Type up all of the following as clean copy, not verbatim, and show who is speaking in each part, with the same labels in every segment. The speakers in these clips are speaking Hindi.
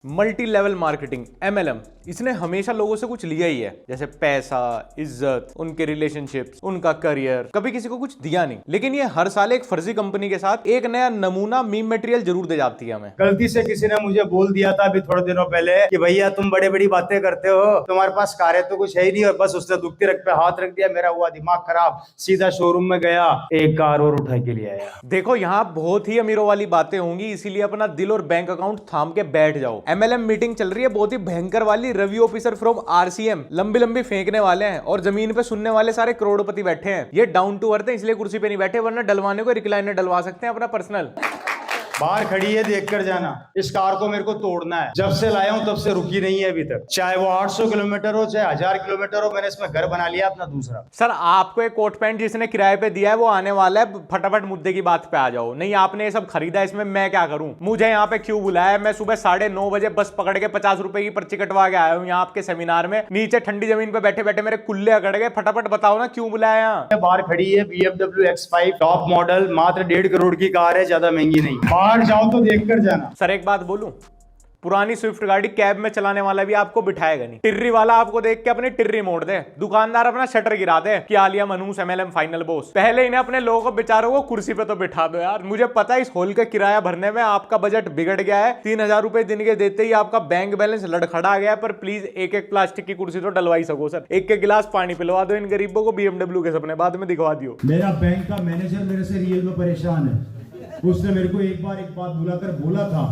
Speaker 1: मल्टी लेवल मार्केटिंग MLM इसने हमेशा लोगों से कुछ लिया ही है, जैसे पैसा, इज्जत, उनके रिलेशनशिप्स, उनका करियर। कभी किसी को कुछ दिया नहीं, लेकिन ये हर साल एक फर्जी कंपनी के साथ एक नया नमूना मीम मटेरियल जरूर दे जाती है हमें।
Speaker 2: गलती से किसी ने मुझे बोल दिया था अभी थोड़े दिनों पहले कि भैया तुम बड़े बड़ी बातें करते हो, तुम्हारे पास कार है तो कुछ है ही नहीं, और बस उसने दुखती रख पे हाथ रख दिया। मेरा हुआ दिमाग खराब, सीधा शोरूम में गया, एक कार और उठा के लिए आया।
Speaker 1: देखो यहाँ बहुत ही अमीरों वाली बातें होंगी, इसीलिए अपना दिल और बैंक अकाउंट थाम के बैठ जाओ। MLM मीटिंग चल रही है बहुत ही भयंकर वाली। रवि ऑफिसर फ्रॉम RCM लंबी लंबी फेंकने वाले हैं और जमीन पे सुनने वाले सारे करोड़पति बैठे हैं। ये डाउन टू अर्थ है, इसलिए कुर्सी पे नहीं बैठे, वरना डलवाने को रिक्लाइनर डलवा सकते हैं अपना पर्सनल।
Speaker 2: बाहर खड़ी है, देख कर जाना। इस कार को मेरे को तोड़ना है, जब से लाया हूं तब से रुकी नहीं है अभी तक। चाहे वो 800 किलोमीटर हो, चाहे 1000 किलोमीटर हो, मैंने इसमें घर बना लिया अपना दूसरा।
Speaker 1: सर आपको एक कोट पैंट जिसने किराए पे दिया है वो आने वाला है, फटाफट मुद्दे की बात पे आ जाओ। नहीं आपने ये सब खरीदा, इसमें मैं क्या करूं? मुझे यहाँ पे क्यों बुलाया? मैं सुबह 9:30 बजे बस पकड़ के 50 रुपए की पर्ची कटवा के आया हूँ यहाँ आपके सेमिनार में। नीचे ठंडी जमीन पे बैठे बैठे मेरे कुल्ले अकड़ गए। फटाफट बताओ ना क्यों बुलाया यहाँ?
Speaker 2: बाहर खड़ी है BMW X5 टॉप मॉडल, मात्र 1.5 करोड़ की कार है, ज्यादा महंगी नहीं। बाहर जाओ तो देख कर जाना।
Speaker 1: सर एक बात बोलूं, पुरानी स्विफ्ट गाड़ी कैब में चलाने वाला भी आपको बिठाएगा नहीं। टिर्री वाला आपको देख के अपनी टिर्री मोड़ दे, दुकानदार अपना शटर गिरा दे कि आलिया मनूस MLM फाइनल बॉस। पहले इन्हें अपने लोगों को बेचारों को कुर्सी पे तो बिठा दो यार। मुझे पता है इस हॉल का किराया भरने में आपका बजट बिगड़ गया है। 3000 रुपए दिन के देते ही आपका बैंक बैलेंस लड़खड़ा गया, पर प्लीज एक एक प्लास्टिक की कुर्सी तो डलवाई सको सर। एक एक गिलास पानी पिलवा दो इन गरीबों को। BMW के सपने बाद में दिखवा दियो।
Speaker 3: मेरा बैंक का मैनेजर मेरे से रियल में परेशान है। उसने मेरे को एक बात बुलाकर बोला था,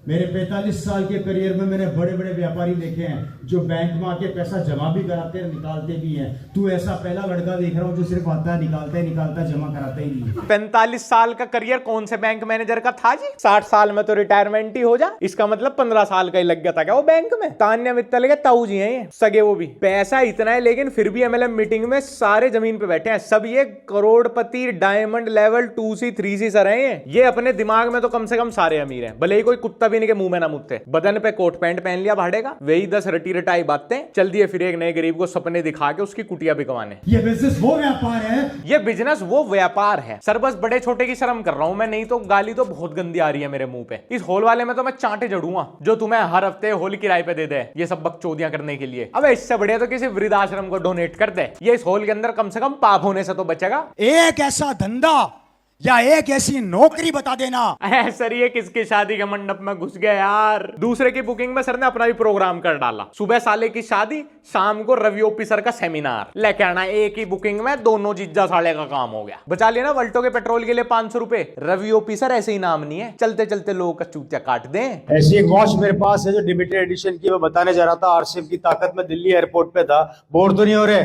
Speaker 3: मेरे 45 साल के करियर में मैंने बड़े बड़े व्यापारी देखे हैं जो बैंक में आके पैसा जमा भी कराते हैं, निकालते भी हैं। तू ऐसा पहला लड़का देख रहा हूँ जो सिर्फ आता है, निकालता है, जमा कराता ही नहीं।
Speaker 1: 45 साल का करियर कौन से बैंक मैनेजर का था जी? 60 साल में तो रिटायरमेंट ही हो जा। इसका मतलब 15 साल का ही लग गया था क्या वो बैंक में? तान्या मित्तल के ताऊ जी हैं ये, सगे वो भी। पैसा इतना है लेकिन फिर भी MLM मीटिंग में सारे जमीन पे बैठे हैं। सब ये करोड़पति diamond level 2C 3C sir हैं। ये अपने दिमाग में तो कम से कम सारे अमीर हैं, भले ही कोई कुत्ता भी नहीं के मुंह में ना मुत्ते। बदन पे कोट पैंट पहन लिया भाड़ेगा, वही 10 रटी रटाई बातें चल दिए। फिर एक नए गरीब को सपने दिखा के उसकी कुटिया बिकवाने।
Speaker 3: ये बिजनेस वो व्यापार है,
Speaker 1: ये बिजनेस वो व्यापार है सर। बस बड़े छोटे की शर्म कर रहा हूं मैं, नहीं तो गाली तो बहुत गंदी आ रही है मेरे मुंह पे। इस हॉल वाले में तो मैं चांटे जड़ूंगा जो तुम्हें हर हफ्ते हॉल किराए पे दे दे ये सब बकचोदियां करने के लिए। अब इससे बढ़िया तो किसी वृद्धाश्रम को डोनेट कर दे, ये इस हॉल के अंदर कम से कम पाप होने से तो बचेगा।
Speaker 4: एक ऐसा धंधा या एक ऐसी नौकरी बता देना।
Speaker 1: सर ये किसकी शादी के मंडप में घुस गए यार? दूसरे की बुकिंग में सर ने अपना भी प्रोग्राम कर डाला। सुबह साले की शादी, शाम को रवि ऑफिसर का सेमिनार लेके आना। एक ही बुकिंग में दोनों जीजा साले का काम हो गया। बचा लिया ना वल्टो के पेट्रोल के लिए 500 रुपए। रवि ऑफिसर ऐसे ही नाम नहीं है, चलते चलते लोगों का चूतिया काट दे।
Speaker 2: ऐसी एक वॉच मेरे पास है जो लिमिटेड एडिशन की, मैं बताने जा रहा था। RCM की ताकत में दिल्ली एयरपोर्ट पे था। बोर तो नहीं हो रहे?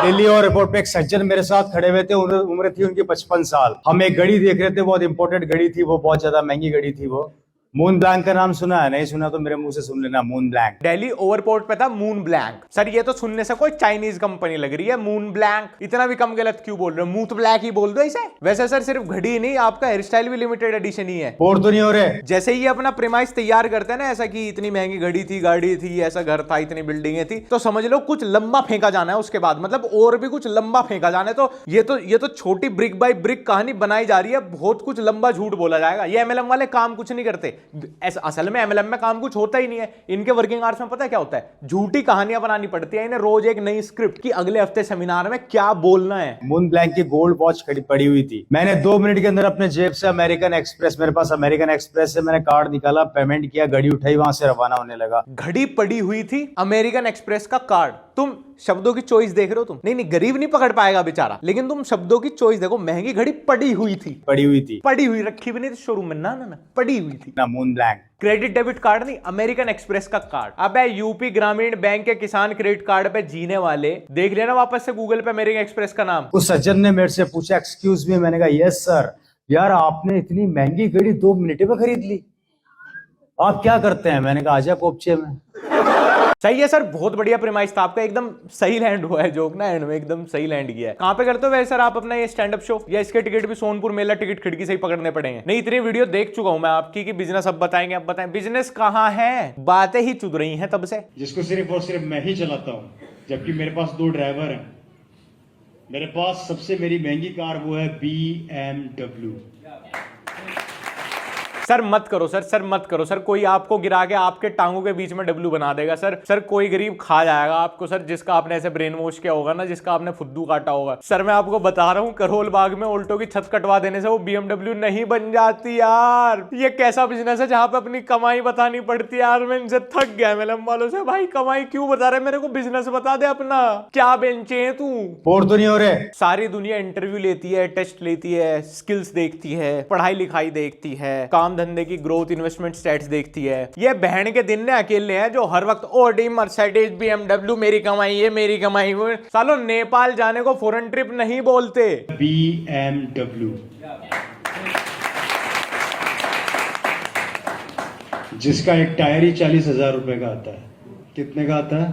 Speaker 2: दिल्ली एयरपोर्ट पे एक सज्जन मेरे साथ खड़े हुए थे, उम्र थी उनकी 55 साल। हम एक घड़ी देख रहे थे, बहुत इंपोर्टेड घड़ी थी वो, बहुत ज्यादा महंगी घड़ी थी वो। मून ब्लैंक का नाम सुना है? नहीं सुना तो मेरे मुंह से सुन लेना, मून ब्लैंक।
Speaker 1: दिल्ली ओवरपोर्ट पे था मून ब्लैंक। सर ये तो सुनने से कोई चाइनीज कंपनी लग रही है, मून ब्लैंक। इतना भी कम गलत क्यों बोल रहे हो? मूत ब्लैक ही बोल दो इसे। वैसे सर सिर्फ घड़ी नहीं, आपका हेयर स्टाइल भी लिमिटेड एडिशन ही है।
Speaker 2: बोर तो नहीं हो रहे?
Speaker 1: जैसे ही अपना प्रेमाइस तैयार करते हैं ना, ऐसा कि इतनी महंगी घड़ी थी, गाड़ी थी, ऐसा घर था, इतनी बिल्डिंगें थी, तो समझ लो कुछ लंबा फेंका जाना है उसके बाद, मतलब और भी कुछ लंबा फेंका जाना है। तो ये तो छोटी ब्रिक बाय ब्रिक कहानी बनाई जा रही है, बहुत कुछ लंबा झूठ बोला जाएगा। ये MLM वाले काम कुछ नहीं करते ऐसा। में MLM में काम कुछ होता ही नहीं है। इनके वर्किंग आवर्स में पता है क्या होता है? झूठी कहानियां बनानी पड़ती है इन्हें, रोज एक नई स्क्रिप्ट कि अगले हफ्ते सेमिनार में क्या बोलना है।
Speaker 2: मून ब्लैंक की गोल्ड वॉच पड़ी हुई थी। मैंने 2 मिनट के अंदर अपने जेब से अमेरिकन एक्सप्रेस, मेरे पास अमेरिकन एक्सप्रेस से मैंने कार्ड निकाला, पेमेंट किया, घड़ी उठाई, वहां से रवाना होने लगा।
Speaker 1: घड़ी पड़ी हुई थी, अमेरिकन एक्सप्रेस का कार्ड। तुम शब्दों की चॉइस देख रहे हो तुम? नहीं गरीब नहीं पकड़ पाएगा बेचारा, लेकिन तुम शब्दों की चॉइस देखो। महंगी घड़ी पड़ी हुई थी,
Speaker 2: पड़ी हुई
Speaker 1: रखी भी नहीं थी शोरूम में, ना पड़ी हुई थी
Speaker 2: ना। Moon blank
Speaker 1: credit debit card नहीं, अमेरिकन एक्सप्रेस का कार्ड। अब यूपी ग्रामीण बैंक के किसान क्रेडिट कार्ड पे जीने वाले, देख लेना वापस से गूगल पे अमेरिकन एक्सप्रेस का नाम।
Speaker 2: उस सज्जन ने मेरे से पूछा, एक्सक्यूज मी? मैंने कहा यस सर। यार आपने इतनी महंगी घड़ी 2 मिनट में खरीद ली, आप क्या करते हैं? मैंने कहा आजा कोपचे में।
Speaker 1: सही है सर, बहुत बढ़िया प्रेमाइस था आपका, एकदम सही लैंड हुआ है जोक ना, एंड में एकदम सही लैंड किया है। कहाँ पे करते हो वैसे सर आप अपना ये स्टैंड अप शो? या इसके टिकट भी सोनपुर मेला टिकट खिड़की से ही पकड़ने पड़ेंगे? नहीं इतनी वीडियो देख चुका हूं मैं आपकी कि बिजनेस अब बताएंगे, अब बताएं। बिजनेस कहाँ है? बातें ही चुद रही हैं तब से,
Speaker 5: जिसको सिर्फ और सिर्फ मैं ही चलाता हूँ, जबकि मेरे पास 2 ड्राइवर हैं। मेरे पास सबसे मेरी महंगी कार वो है BMW।
Speaker 1: सर मत करो सर मत करो सर, कोई आपको गिरा के आपके टांगों के बीच में डब्लू बना देगा सर कोई गरीब खा जाएगा आपको सर, जिसका आपने ऐसे ब्रेन वॉश किया होगा ना, जिसका आपने फुद्दू काटा होगा। सर मैं आपको बता रहा हूँ, करोल बाग में ऑल्टो की छत कटवा देने से वो BMW नहीं बन जाती यार। ये कैसा बिजनेस है जहां पे अपनी कमाई बतानी पड़ती है यार। मैं इनसे थक गया MLM वालों से। भाई कमाई क्यों बता रहे, मेरे को बिजनेस बता दे अपना, क्या बेंचे है तू।
Speaker 2: बोर तो नहीं हो रहे?
Speaker 1: सारी दुनिया इंटरव्यू लेती है, टेस्ट लेती है, स्किल्स देखती है, पढ़ाई लिखाई देखती है, काम धंधे की ग्रोथ, इन्वेस्टमेंट स्टैट्स देखती है। ये बहन के दिन ने अकेले हैं जो हर वक्त ओडी, मर्सिडीज, BMW, मेरी कमाई है, मेरी कमाई वो। सालो नेपाल जाने को फॉरेन ट्रिप नहीं बोलते,
Speaker 5: BMW, जिसका एक टायर ही 40,000 रुपए का आता है। कितने का आता है?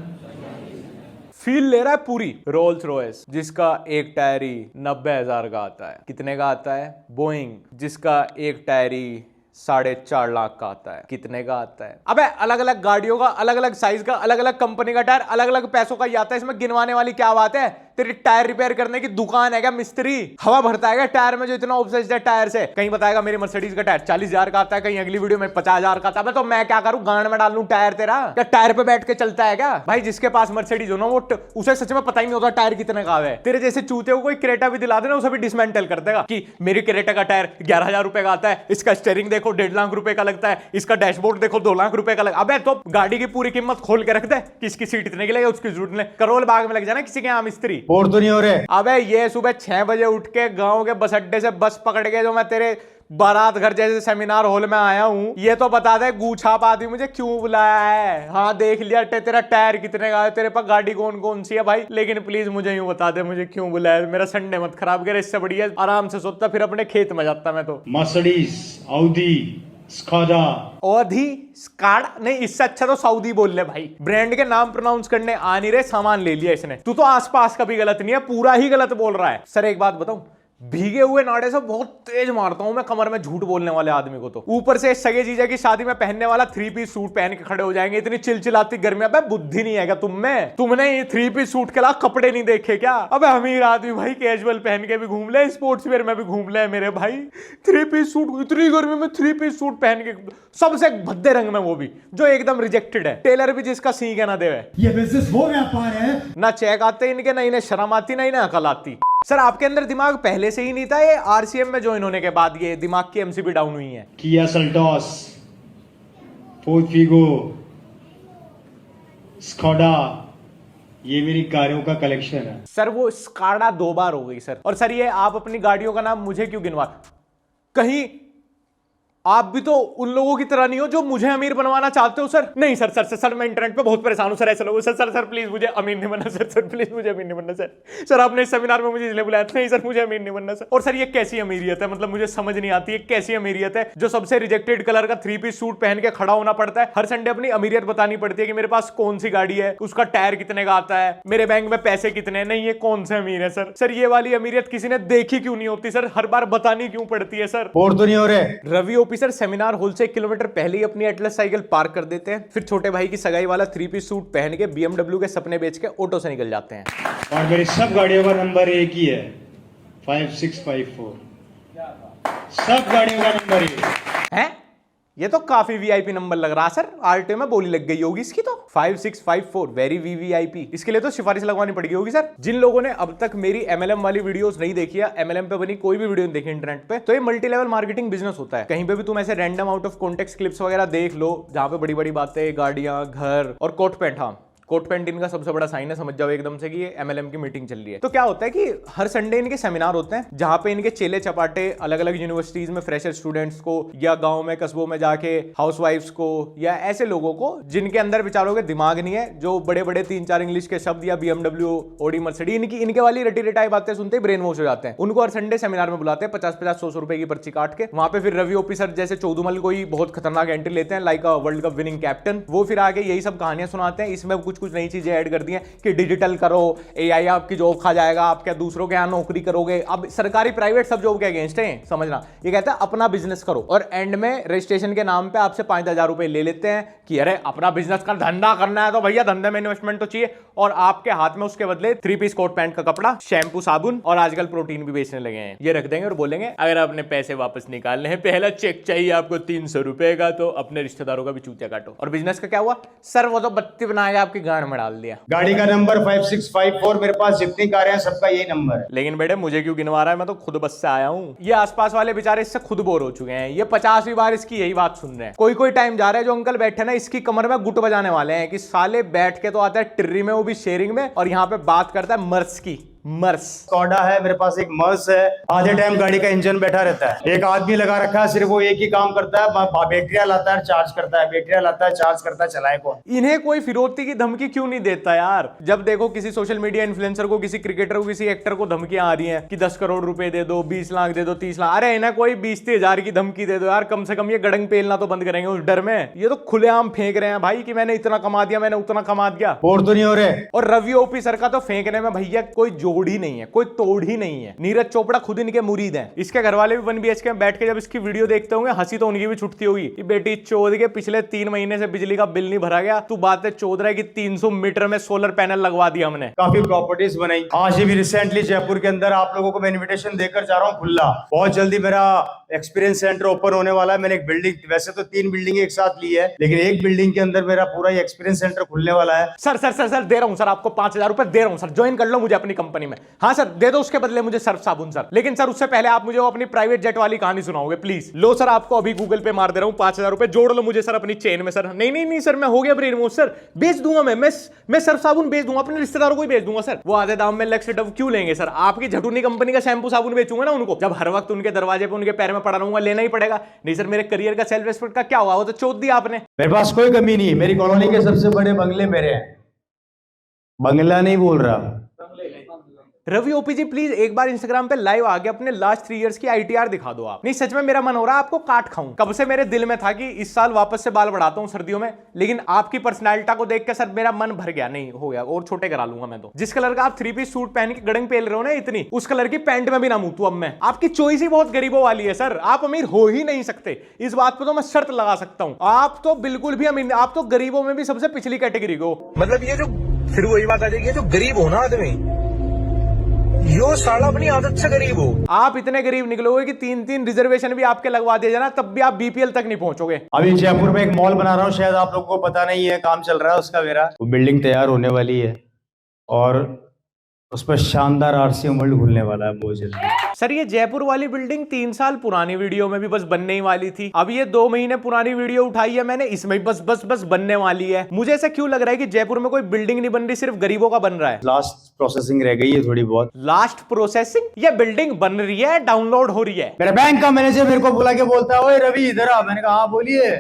Speaker 1: फील ले रहा है पूरी। रोल्स रॉयस, जिसका एक टायर ही 90,000 का आता है। कितने का आता है? बोइंग, जिसका एक टायर ही 4.5 लाख का आता है। कितने का आता है? अबे अलग अलग गाड़ियों का, अलग अलग साइज का, अलग अलग कंपनी का टायर, अलग अलग पैसों का ही आता है। इसमें गिनवाने वाली क्या बात है? तेरी टायर रिपेयर करने की दुकान है क्या मिस्त्री? हवा भरता है क्या टायर में जो इतना ऑब्सेस्ड है टायर से? कहीं बताएगा मेरी मर्सिडीज का टायर 40,000 का आता है, कहीं अगली वीडियो में 50,000 का आता है। तो मैं क्या करूं, गांड में डाल लूं टायर तेरा? क्या टायर पे बैठ के चलता है क्या? भाई जिसके पास मर्सिडीज हो ना, वो उसे सच में पता ही नहीं होता टायर कितने का है। तेरे जैसे चूते को कोई क्रेटा भी दिला देना, उसे भी डिसमेंटल कर देगा कि मेरी क्रेटा का टायर 11,000 रुपए का आता है, इसका स्टीयरिंग देखो 1.5 लाख रुपए का लगता है, इसका डैशबोर्ड देखो 2 लाख रुपए का लगा। अबे तो गाड़ी की पूरी कीमत खोल के रख दे, किसकी सीट इतने की लगे, उसकी जरूरत नहीं। करोल बाग में लग जाना किसी के यहाँ मिस्त्री।
Speaker 2: बोर तो नहीं हो रहे?
Speaker 1: अबे ये सुबह 6 बजे उठ के गांव के बस अड्डे से बस पकड़ के जो मैं तेरे बारात घर जैसे सेमिनार हॉल में आया हूं, ये तो बता दे गूछाप आदमी मुझे क्यों बुलाया है। हाँ देख लिया तेरा टायर कितने का है, तेरे पास गाड़ी कौन कौन सी है भाई, लेकिन प्लीज मुझे यूं बता दे मुझे क्यों बुलाया। मेरा संडे मत खराब करे, इससे बढ़िया आराम से सोता फिर अपने खेत में जाता मैं तो।
Speaker 5: Mercedes, Audi, Skoda.
Speaker 1: Audi, Skoda नहीं, इससे अच्छा तो सऊदी बोल ले भाई। ब्रांड के नाम प्रोनाउंस करने आ नहीं रहे, सामान ले लिया इसने। तू तो आसपास का भी गलत नहीं है, पूरा ही गलत बोल रहा है। सर एक बात बताऊं, भीगे हुए नाड़े से बहुत तेज मारता हूं मैं कमर में झूठ बोलने वाले आदमी को तो। ऊपर से सगे जीजा की शादी में पहनने वाला 3 पीस सूट पहन के खड़े हो जाएंगे, इतनी चिलचिलाती गर्मी। अबे बुद्धि नहीं है क्या तुम में? तुमने ये 3 पीस सूट के अलावा कपड़े नहीं देखे क्या? अबे अमीर आदमी भाई कैजुअल पहन के भी घूम ले, स्पोर्ट्स वेयर में भी घूम ले मेरे भाई। 3 पीस सूट, इतनी गर्मी में 3 पीस सूट पहन के, सबसे भद्दे रंग में, वो भी जो एकदम रिजेक्टेड है। टेलर भी जिसका सींग है ना देवे।
Speaker 3: ये बिजनेस वो व्यापार है
Speaker 1: ना चेक आते इनके, ना इन्हें शर्म आती, ना इन्हें अकल आती। सर आपके अंदर दिमाग पहले से ही नहीं था, ये RCM में ज्वाइन होने के बाद ये दिमाग की MCB डाउन हुई है?
Speaker 5: Kia Seltos, Ford Figo, Skoda, ये मेरी गाड़ियों का कलेक्शन है।
Speaker 1: सर वो स्काडा 2 बार हो गई सर। और सर ये आप अपनी गाड़ियों का नाम मुझे क्यों गिनवा, कहीं आप भी तो उन लोगों की तरह नहीं हो जो मुझे अमीर बनवाना चाहते हो सर। नहीं सर सर सर मैं इंटरनेट पे बहुत परेशान हूं सर, ऐसे लोगों। सर सर सर प्लीज मुझे अमीर नहीं बनना सर, सर प्लीज मुझे अमीर नहीं बनना सर। सर आपने इस सेमिनार में मुझे इसलिए बुलाया था। नहीं सर मुझे अमीर नहीं बनना सर। और सर ये कैसी अमीरियत है, मतलब मुझे समझ नहीं आती है कैसी अमीरियत है जो सबसे रिजेक्टेड कलर का 3 पीस सूट पहन के खड़ा होना पड़ता है। हर संडे अपनी अमीरियत बतानी पड़ती है कि मेरे पास कौन सी गाड़ी है, उसका टायर कितने का आता है, मेरे बैंक में पैसे कितने। नहीं ये कौन से अमीर है सर? सर ये वाली अमीरियत किसी ने देखी क्यों नहीं होती सर, हर बार बतानी क्यों पड़ती है सर?
Speaker 2: बोर तो नहीं हो रहे?
Speaker 1: Ravi OP sir seminar hall से 1 किलोमीटर पहले ही अपनी एटलस साइकिल पार्क कर देते हैं, फिर छोटे भाई की सगाई वाला 3 पीस सूट पहन के BMW के सपने बेच के ऑटो से निकल जाते हैं।
Speaker 5: और मेरी सब गाड़ियों का नंबर एक ही है, 5654। सब गाड़ियों का नंबर एक
Speaker 1: है। ये तो काफी VIP नंबर लग रहा सर, RTO में बोली लग गई होगी इसकी तो। 5654 वेरी VVIP, इसके लिए तो सिफारिश लगवानी पड़ेगी होगी सर। जिन लोगों ने अब तक मेरी MLM वाली वीडियोस नहीं देखी है, MLM पे बनी कोई भी वीडियो नहीं देखी इंटरनेट पे, तो ये मल्टी लेवल मार्केटिंग बिजनेस होता है। कहीं पे भी तुम ऐसे random out of context clips वगैरह देख लो जहां पे बड़ी बड़ी बातें, गाड़ियां, घर और कोट पैंट। हाँ कोट पैंट इनका सबसे बड़ा साइन है, समझ जाओ एकदम से कि ये MLM की मीटिंग चल रही है। तो क्या होता है कि हर संडे इनके सेमिनार होते हैं जहां पे इनके चेले चपाटे अलग अलग यूनिवर्सिटीज में फ्रेशर स्टूडेंट्स को, या गांव में कस्बों में जाके हाउसवाइफ्स को, या ऐसे लोगों को जिनके अंदर बेचारों के दिमाग नहीं है, जो बड़े बड़े 3-4 इंग्लिश के शब्द या BMW, ऑडी, मर्सिडीज इनके वाली रटी रटाई बातें सुनते ही ब्रेन वॉश हो जाते हैं। उनको हर संडे सेमिनार में बुलाते हैं 50-50-100 रुपए की पर्ची काट के। वहां पे फिर रवि ओपी सर जैसे चौधुमल कोई बहुत खतरनाक एंट्री लेते हैं, like world cup winning captain. वो फिर आगे यही सब कहानियां सुनाते हैं। इसमें कुछ कुछ नई चीजें ऐड कर दी हैं कि डिजिटल करो, एआई आपकी जॉब खा जाएगा, आप क्या दूसरों के यहाँ नौकरी करोगे। अब सरकारी प्राइवेट सब जॉब के अगेंस्ट है, समझना। ये कहता है अपना बिजनेस करो और एंड में रजिस्ट्रेशन के नाम पे आपसे 5,000 रुपए ले लेते हैं कि अरे अपना बिजनेस का धंधा करना है तो भैया धंधे में इन्वेस्टमेंट तो चाहिए, और आपके हाथ में उसके बदले 3 पीस कोट पैंट का कपड़ा, शैम्पू, साबुन और आजकल प्रोटीन भी बेचने लगे हैं। ये रख देंगे और बोलेंगे अगर आपने पैसे वापस निकालने हैं, पहला चेक चाहिए आपको 300 रुपए का, तो अपने रिश्तेदारों का भी चूतिया काटो। और बिजनेस का क्या हुआ सर? वो तो बत्ती बनाया आपकी गांड में डाल दिया।
Speaker 2: गाड़ी का नंबर 5654, मेरे पास जितनी कारें हैं सबका यही नंबर है।
Speaker 1: लेकिन बेटे मुझे क्यों गिनवा रहा है? मैं तो खुद बस से आया हूँ। ये आसपास वाले बेचारे इससे खुद बोर हो चुके हैं। ये 50वीं बार इसकी यही बात सुन रहे हैं। कोई टाइम जा रहा है जो अंकल बैठे ना इसकी कमर में गुट बजाने वाले हैं कि साले बैठ के तो आता है टिर्री में, वो भी शेयरिंग में, और यहाँ पे बात करता है मर्स की। मर्स
Speaker 2: स्कॉडा है, मेरे पास एक मर्स है। आधे टाइम गाड़ी का इंजन बैठा रहता है, एक आदमी लगा रखा है, सिर्फ वो एक ही काम करता है, बैटरिया लाता है, चार्ज करता है, बैटरिया लाता है, चार्ज करता है, चलाए कौन?
Speaker 1: इन्हें कोई फिरौती की धमकी क्यों नहीं देता यार? जब देखो किसी सोशल मीडिया इन्फ्लुएंसर को, किसी क्रिकेटर को, किसी एक्टर को धमकियां आ रही हैं कि 10 करोड़ रुपए दे दो, 20 लाख दे दो, 30 लाख, अरे इन्हें कोई 20-30 की धमकी दे दो यार, कम से कम ये गड़ंग पेलना तो बंद करेंगे उस डर में। ये तो खुलेआम फेंक रहे हैं भाई कि मैंने इतना कमा दिया, मैंने उतना कमा दिया।
Speaker 2: और तो नहीं हो रहे।
Speaker 1: और रवि ओपी सर का तो फेंकने में भैया कोई जोड़ ही नहीं है, कोई तोड़ ही नहीं है। नीरज चोपड़ा खुद इनके मुरीद हैं। इसके घर वाले भी 1 BHK में बैठ के जब इसकी वीडियो देखते होंगे, हंसी तो उनकी भी छुटती होगी कि बेटी चोद के पिछले 3 महीने से बिजली का बिल नहीं भरा गया, तू बातें चोद रहा है कि 300 मीटर में सोलर पैनल लगवा दिया हमने।
Speaker 2: काफी प्रॉपर्टीज बनाई। आज भी रिसेंटली जयपुर के अंदर आप लोगों को मैं इनविटेशन देकर जा रहा हूँ खुला। बहुत जल्दी मेरा एक्सपीरियंस सेंटर ओपन होने वाला है। मैंने एक बिल्डिंग, वैसे तो 3 बिल्डिंग एक साथ ली है, लेकिन एक बिल्डिंग के अंदर मेरा पूरा एक्सपीरियंस सेंटर खुलने वाला है।
Speaker 1: सर सर सर सर दे रहा हूं सर, आपको 5,000 रुपए दे रहा हूं सर, ज्वाइन कर लो मुझे अपनी कंपनी में। हाँ सर दे दो, उसके बदले मुझे सर्फ साबुन सर। लेकिन सर उससे पहले आप मुझे वो अपनी प्राइवेट जेट वाली कहानी सुनाओगे प्लीज। लो सर आपको अभी गूगल पे मार दे रहा हूं, 5,000 रुपए जोड़ लो मुझे सर अपनी चेन में सर। नहीं नहीं नहीं सर, मैं हो गया ब्रेन वॉश सर, बेच दूंगा मैं सर्फ साबुन बेच दूंगा, अपने रिश्तेदारों को ही बेच दूंगा सर। वो आधे दाम में लक्स डब क्यों लेंगे सर? आपकी झटूनी कंपनी का शैम्पू साबुन बेचूंगा ना उनको, जब हर वक्त उनके दरवाजे पे उनके पैर में पड़ा रहूंगा, लेना ही पड़ेगा। नहीं सर मेरे करियर का सेल्फ रिस्पेक्ट का क्या हुआ? वो तो चोद दिया आपने।
Speaker 2: मेरे पास कोई कमी नहीं है, मेरी कॉलोनी के सबसे बड़े बंगले मेरे हैं। बंगला नहीं बोल रहा।
Speaker 1: रवि ओपी जी प्लीज एक बार इंस्टाग्राम पे लाइव आके अपने लास्ट 3 इयर्स की ITR दिखा दो आप। नहीं सच में मेरा मन हो रहा है आपको काट खाऊं। कब से मेरे दिल में था कि इस साल वापस से बाल बढ़ाता हूं सर्दियों में, लेकिन आपकी पर्सनैलिटी को देख के सर मेरा मन भर गया। नहीं हो गया, और छोटे करा लूंगा मैं तो। जिस कलर का आप 3 पीस सूट पहन के गड़ंग पेल रहे हो ना इतनी, उस कलर की पैंट में भी ना मुंह अब मैं। आपकी चॉइस ही बहुत गरीबों वाली है सर, आप अमीर हो ही नहीं सकते। इस बात पर तो मैं शर्त लगा सकता हूं। आप तो बिल्कुल भी अमीर, आप तो गरीबों में भी सबसे पिछली कैटेगरी को।
Speaker 6: मतलब ये जो फिर वही बात आ जाएगी, जो गरीब हो ना आदमी, यो साला अपनी आदत से गरीब हो।
Speaker 1: आप इतने गरीब निकलोगे कि 3-3 रिजर्वेशन भी आपके लगवा दिए जाना, तब भी आप BPL तक नहीं पहुंचोगे।
Speaker 2: अभी जयपुर में एक मॉल बना रहा हूँ, शायद आप लोगों को पता नहीं है, काम चल रहा है उसका मेरा। वो बिल्डिंग तैयार होने वाली है और उस पर शानदार RCM वर्ल्ड खुलने वाला है बहुत जल्दी।
Speaker 1: सर ये जयपुर वाली बिल्डिंग 3 साल पुरानी वीडियो में भी बस बनने ही वाली थी। अब ये 2 महीने पुरानी वीडियो उठाई है मैंने, इसमें बस बनने वाली है। मुझे ऐसा क्यों लग रहा है कि जयपुर में कोई बिल्डिंग नहीं बन रही, सिर्फ गरीबों का बन रहा है।
Speaker 2: लास्ट प्रोसेसिंग रह गई है थोड़ी बहुत।
Speaker 1: Last processing? ये बिल्डिंग बन रही है, डाउनलोड हो रही है।
Speaker 2: मेरे बैंक का मैनेजर मेरे को बुला के बोलता है, ओए रवि इधर आ। मैंने कहा हाँ बोलिए।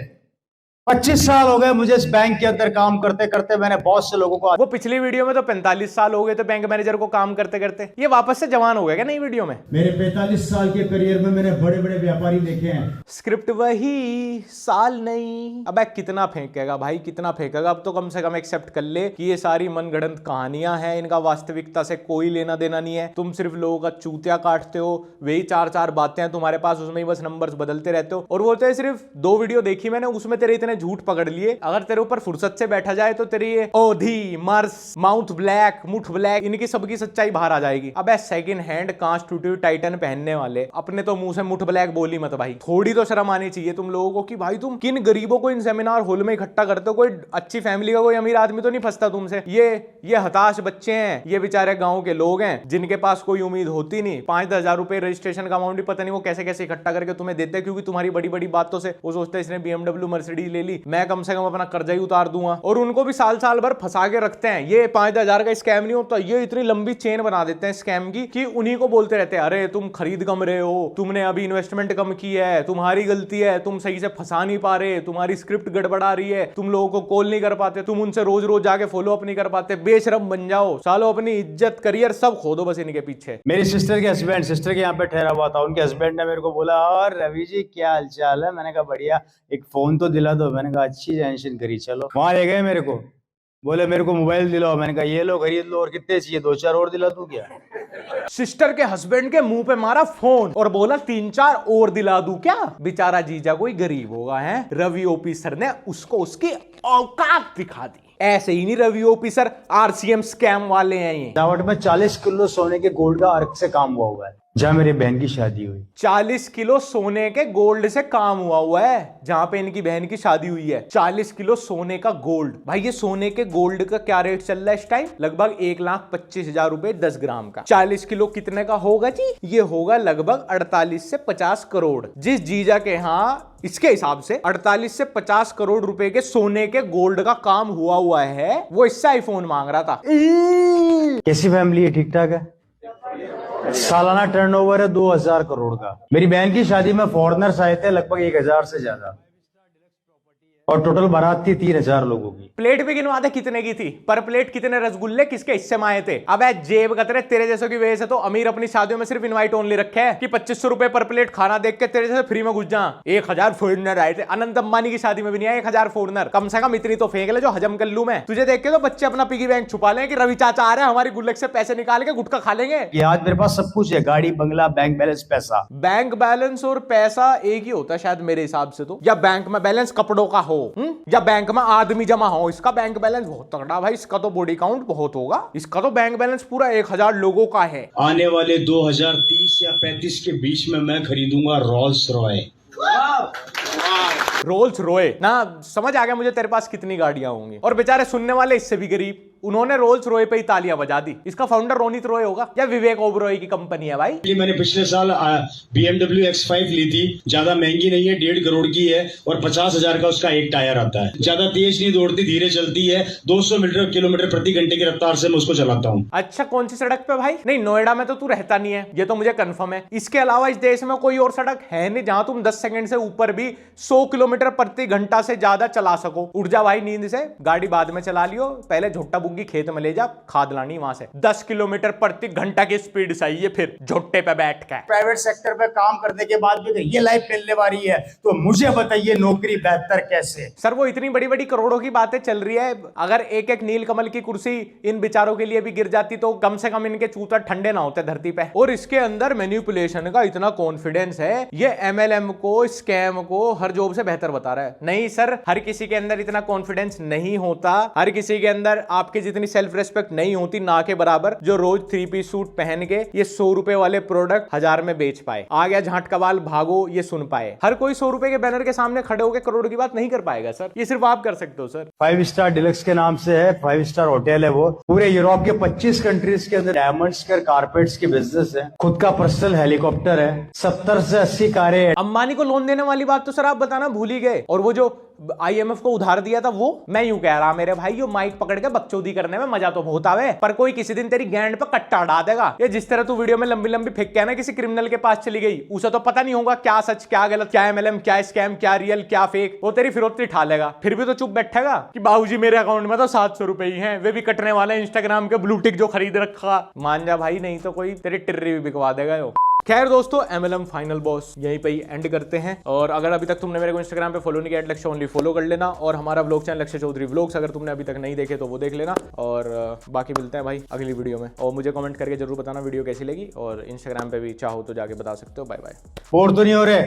Speaker 2: 25 साल हो गए मुझे इस बैंक के अंदर काम करते करते। मैंने बहुत से लोगों को,
Speaker 1: वो पिछली वीडियो में तो 45 साल हो गए थे बैंक मैनेजर को काम करते करते। ये वापस से जवान हो गया क्या नई वीडियो में?
Speaker 3: मेरे 45 साल के करियर में मैंने बड़े बड़े व्यापारी देखे हैं।
Speaker 1: स्क्रिप्ट वही, साल नहीं। अबे कितना फेंकेगा भाई, कितना फेंकेगा? अब तो कम से कम एक्सेप्ट कर ले कि ये सारी मनगढ़ंत कहानियां हैं, इनका वास्तविकता से कोई लेना देना नहीं है। तुम सिर्फ लोगों का चूतिया काटते हो, वही 4-4 बातें हैं तुम्हारे पास, उसमें ही बस नंबर्स बदलते रहते हो। और वो तो सिर्फ 2 वीडियो देखी मैंने, उसमें तेरे इतने झूठ पकड़ लिए। अगर तेरे ऊपर फुर्सत से बैठा जाए तो तेरी ये ओधी, मर्स, माउथ ब्लैक, मुठ ब्लैक, इनकी सबकी सच्चाई बाहर आ जाएगी। अबे सेकंड हैंड कांच टूटी टाइटन पहनने वाले अपने तो मुंह से मुठ ब्लैक बोली मत भाई। थोड़ी तो शर्म आनी चाहिए तुम लोगों को कि भाई तुम किन गरीबों को इन सेमिनार हॉल में इकट्ठा करते हो। कोई अच्छी फैमिली का कोई अमीर आदमी तो नहीं फंसता तुमसे। ये हताश बच्चे हैं, ये बेचारे गांव के लोग हैं जिनके पास कोई उम्मीद होती नहीं। 5,000 रुपए रजिस्ट्रेशन का अमाउंट भी पता नहीं वो कैसे कैसे इकट्ठा करके तुम्हें देते हैं, क्योंकि तुम्हारी बड़ी बड़ी बातों से वो सोचते हैं इसने BMW मर्सिडीज ले ली, मैं कम से कम अपना कर्जा ही उतार दूंगा। और उनको भी साल साल भर फंसा के रखते हैं। ये 5,000 का स्कैम नहीं होता, ये इतनी लंबी चेन बना देते हैं स्कैम की कि उन्हीं को बोलते रहते हैं अरे तुम खरीद कम रहे हो, तुमने अभी इन्वेस्टमेंट कम की है, तुम्हारी गलती है, तुम सही से फंसा नहीं पा रहे, तुम्हारी स्क्रिप्ट गड़बड़ा रही है, तुम लोगों को कॉल नहीं कर पाते, तुम उनसे रोज रोज जाके फॉलो अप नहीं कर पाते, बेशरम बन जाओ सालो, अपनी इज्जत करियर सब खो दो बस इनके पीछे।
Speaker 2: मेरी सिस्टर के हस्बैंड, सिस्टर के यहाँ पे ठहरा हुआ था, उनके हस्बैंड ने मेरे को बोला और रवि जी क्या हालचाल है? मैंने कहा बढ़िया, एक फोन तो दिला दो। मैंने कहा अच्छी टेंशन करी, चलो। वहां ले गए मेरे को, बोले मेरे को मोबाइल दिलाओ, मैंने कहा ये लो खरीद लो, और कितने चाहिए, 2-4 और दिला दूं क्या?
Speaker 1: सिस्टर के हस्बैंड के मुंह पे मारा फोन और बोला 3-4 और दिला दूं क्या? बेचारा जीजा कोई गरीब होगा है, रवि ओपी सर ने उसको उसकी औकात दिखा दी। ऐसे ही नहीं रवि ओपी सर आरसीएम स्कैम वाले हैं ये।
Speaker 2: दावट में 40 किलो सोने के गोल्ड का अर्क से काम हुआ है, जहाँ मेरी बहन की शादी हुई।
Speaker 1: 40 किलो सोने के गोल्ड से काम हुआ है जहां पे इनकी बहन की शादी हुई है। 40 किलो सोने का गोल्ड। भाई ये सोने के गोल्ड का क्या रेट चल रहा है इस टाइम? लगभग 1,25,000 रुपए 10 ग्राम का। 40 किलो कितने का होगा जी? ये होगा लगभग 48 से 50 करोड़। जिस जीजा के यहाँ इसके हिसाब से 48 से 50 करोड़ रुपए के सोने के गोल्ड का काम हुआ है, वो इससे आईफोन मांग रहा था।
Speaker 2: कैसी फैमिली है? ठीक ठाक है। सालाना टर्नओवर है 2000 करोड़ का। मेरी बहन की शादी में फॉरेनर्स आए थे लगभग 1000 से ज्यादा, और टोटल बारात थी 3000 लोगों की।
Speaker 1: प्लेट भी गिनवा दे कितने की थी, पर प्लेट कितने रसगुल्ले किसके हिस्से में आए थे? अबे जेब कतरे, तेरे जैसों की वजह से तो अमीर अपनी शादियों में सिर्फ इनवाइट ओनली रखे है कि 2500 रुपए पर प्लेट खाना देख के तेरे जैसे फ्री में घुस जा। 1000 फॉरनर आए थे। अनंत अंबानी की शादी में भी नहीं आए 1000 फॉरनर। कम से कम इतनी तो फेंक ले जो हजम कर लूं मैं। तुझे देख के तो बच्चे अपना पिगी बैंक छुपा लें कि रवि चाचा आ रहे हैं, हमारी गुल्लक से पैसे निकाल के गुटखा खा लेंगे।
Speaker 2: ये आज मेरे पास सब कुछ है, गाड़ी, बंगला, बैंक बैलेंस, पैसा।
Speaker 1: बैंक बैलेंस और पैसा एक ही होता है शायद मेरे हिसाब से तो। या बैंक में बैलेंस कपड़ों का हो, या बैंक में आदमी जमा हो। इसका बैंक बैलेंस बहुत तगड़ा भाई, इसका तो बॉडी काउंट बहुत होगा। इसका तो बैंक बैलेंस पूरा 1000 लोगों का है।
Speaker 7: आने वाले 2030 या 35 के बीच में मैं खरीदूंगा रोल्स रॉय।
Speaker 1: रोल्स रॉय ना, समझ आ गया मुझे तेरे पास कितनी गाड़ियां होंगी। और बेचारे सुनने वाले इससे भी गरीब, उन्होंने रोल्स रॉय पे ही तालियां बजा दी। इसका फाउंडर रोनित रॉय होगा या विवेक ओबरॉय की कंपनी है भाई।
Speaker 7: मैंने पिछले साल BMW X5 ली थी, ज्यादा महंगी नहीं है, 1.5 करोड़ की है, और 50,000 का उसका एक टायर आता है। ज्यादा तेज नहीं दौड़ती, धीरे चलती है, 200 किलोमीटर प्रति घंटे की रफ्तार से मैं उसको चलाता हूँ।
Speaker 1: अच्छा, कौन सी सड़क पे भाई? नहीं, नोएडा में तो तू रहता नहीं है, ये तो मुझे कंफर्म है। इसके अलावा इस देश में कोई और सड़क है नहीं जहां तुम 10 सेकंड से ऊपर भी 100 किलोमीटर प्रति घंटा से ज्यादा चला सको। उठ जा भाई नींद से, गाड़ी बाद में चला लियो, पहले झोट्टा बुग्गी खेत में ले जा, खाद लानी वहां से। 10 किलोमीटर प्रति घंटा की स्पीड चाहिए, फिर झोट्टे पे बैठ के।
Speaker 2: प्राइवेट सेक्टर पे काम करने के बाद भी ये लाइफ मिलने वाली है, तो मुझे बताइए नौकरी बेहतर कैसे?
Speaker 1: सर वो इतनी बड़ी बड़ी करोड़ों की बातें चल रही है, अगर एक एक नीलकमल की कुर्सी इन बेचारों के लिए भी गिर जाती तो कम से कम इनके चूतर ठंडे ना होते धरती पे। और इसके अंदर मैनिपुलेशन का इतना कॉन्फिडेंस है, ये MLM को, स्कैम को हर जॉब से बेहतर बता रहा है। नहीं सर, हर किसी के अंदर इतना कॉन्फिडेंस नहीं होता, हर किसी के अंदर आपकी जितनी सेल्फ रेस्पेक्ट नहीं होती ना के बराबर, जो रोज 3 पीस सूट पहन के ये 100 रुपए वाले प्रोडक्ट 1000 में बेच पाए। आ गया झाट कबाल भागो ये सुन पाए। हर कोई 100 रुपए के बैनर के सामने खड़े होकर करोड़ों की बात नहीं कर पाएगा सर, ये सिर्फ आप कर सकते हो सर।
Speaker 2: 5 स्टार डिलक्स के नाम से है, 5 स्टार होटल है वो। पूरे यूरोप के 25 कंट्रीज के अंदर डायमंड्स के कारपेट्स की बिजनेस है, खुद का पर्सनल हेलीकॉप्टर है, 70 से 80 कारें हैं।
Speaker 1: अंबानी को लोन देने वाली बात तो सर आप बताना भूल ही गए। और वो जो IMF को उधार दिया था, वो मैं यूं कह रहा मेरे भाई, यो माइक पकड़ के बकचोदी करने में मजा तो बहुत आवे, पर कोई किसी दिन तेरी गैंड पे कट्टा उड़ा देगा। ये जिस तरह तू वीडियो में लंबी लंबी फेंक के ना किसी क्रिमिनल के पास चली गई, उसे तो पता नहीं होगा क्या सच क्या गलत, क्या MLM क्या स्कैम क्या रियल क्या फेक। वो तेरी फिरौती ठा लेगा, फिर भी तो चुप बैठेगा कि बाबूजी मेरे अकाउंट में तो 700 रुपए ही हैं, वे भी कटने वाले इंस्टाग्राम के ब्लू टिक जो खरीद रखा। मान जा भाई, नहीं तो कोई तेरी टिर्री भी बिकवा देगा यो। खैर दोस्तों, MLM फाइनल बॉस यहीं पे ही एंड करते हैं। और अगर अभी तक तुमने मेरे को इंस्टाग्राम पे फॉलो नहीं किया, लक्ष्य ओनली फॉलो कर लेना। और हमारा व्लॉग चैनल लक्ष्य चौधरी व्लॉग्स अगर तुमने अभी तक नहीं देखे तो वो देख लेना। और बाकी मिलते हैं भाई अगली वीडियो में। और मुझे कमेंट करके जरूर बताना वीडियो कैसी लगी, और इंस्टाग्राम पे भी चाहो तो जाके बता सकते हो। Bye bye.
Speaker 2: बोर तो नहीं हो रहे?